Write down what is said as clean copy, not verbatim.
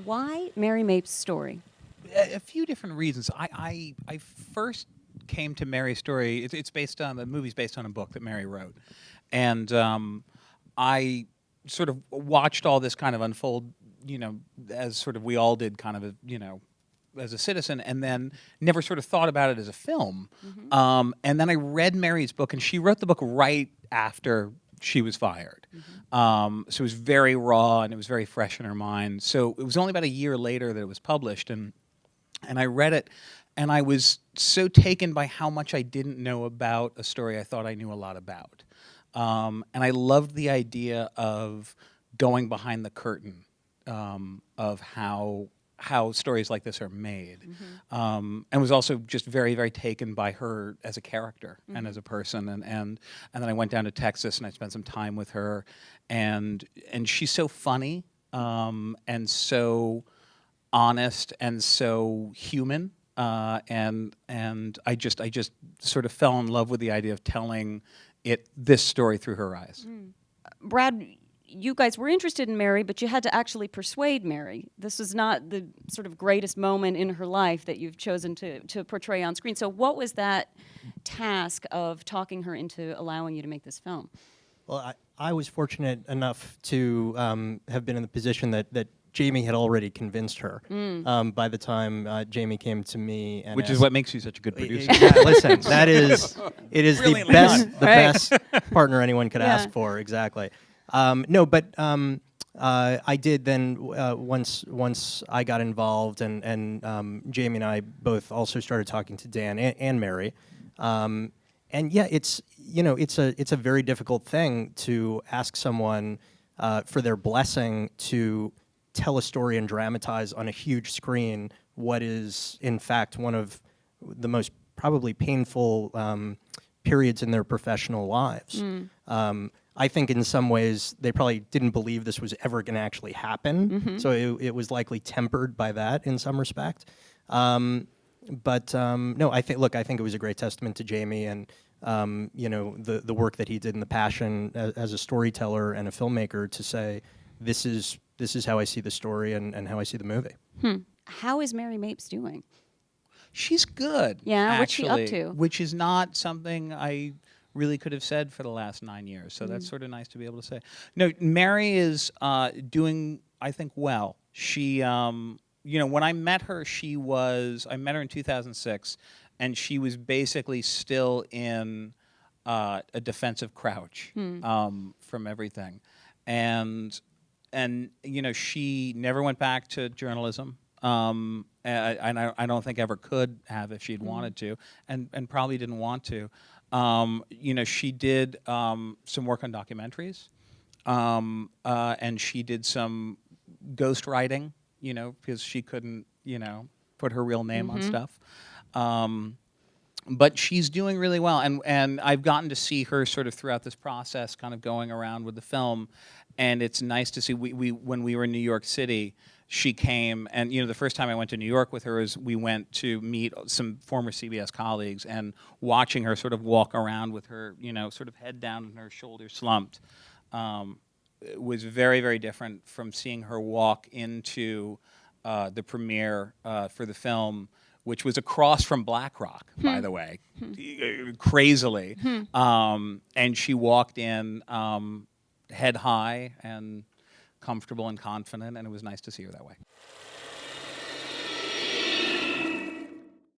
Why Mary Mapes' story? A few different reasons. I first came to Mary's story. It's based on the movie's based on a book that Mary wrote, and I sort of watched all this kind of unfold, as sort of we all did, kind of as a citizen, and then never sort of thought about it as a film. And then I read Mary's book, and she wrote the book right after she was fired. So it was very raw, and it was very fresh in her mind. So it was only about a year later that it was published, and I read it, and I was so taken by how much I didn't know about a story I thought I knew a lot about. And I loved the idea of going behind the curtain of how stories like this are made, and was also just very, very taken by her as a character and as a person. And then I went down to Texas and I spent some time with her, and she's so funny and so honest and so human, and I just sort of fell in love with the idea of telling this story through her eyes. Brad, you guys were interested in Mary, but you had to actually persuade Mary. This was not the sort of greatest moment in her life that you've chosen to portray on screen. So what was that task of talking her into allowing you to make this film? Well, I was fortunate enough to have been in the position that Jamie had already convinced her by the time Jamie came to me. And Which is what makes you such a good producer. Listen, it is the best partner anyone could Yeah. ask for, exactly. No, but I did then, once I got involved, and Jamie and I both also started talking to Dan and Mary. And yeah, it's a very difficult thing to ask someone for their blessing to tell a story and dramatize on a huge screen what is, in fact, one of the most probably painful periods in their professional lives. I think in some ways they probably didn't believe this was ever going to actually happen, so it was likely tempered by that in some respect. But no, I think it was a great testament to Jamie and the work that he did and the passion as a storyteller and a filmmaker to say this is how I see the story and how I see the movie. How is Mary Mapes doing? She's good. Yeah, what's actually, she up to? Which is not something I really could have said for the last 9 years. So that's sort of nice to be able to say. No, Mary is doing, I think, well. She, when I met her, I met her in 2006, and she was basically still in a defensive crouch from everything. And she never went back to journalism. And I don't think ever could have if she'd wanted to, and probably didn't want to. She did some work on documentaries, and she did some ghost writing, because she couldn't, put her real name on stuff. But she's doing really well, and I've gotten to see her sort of throughout this process, kind of going around with the film, and it's nice to see. We when we were in New York City, she came, and the first time I went to New York with her is we went to meet some former CBS colleagues, and watching her sort of walk around with her, sort of head down and her shoulders slumped, was very, very different from seeing her walk into the premiere for the film, which was across from Black Rock, by the way, crazily. And she walked in head high and comfortable and confident, and it was nice to see her that way.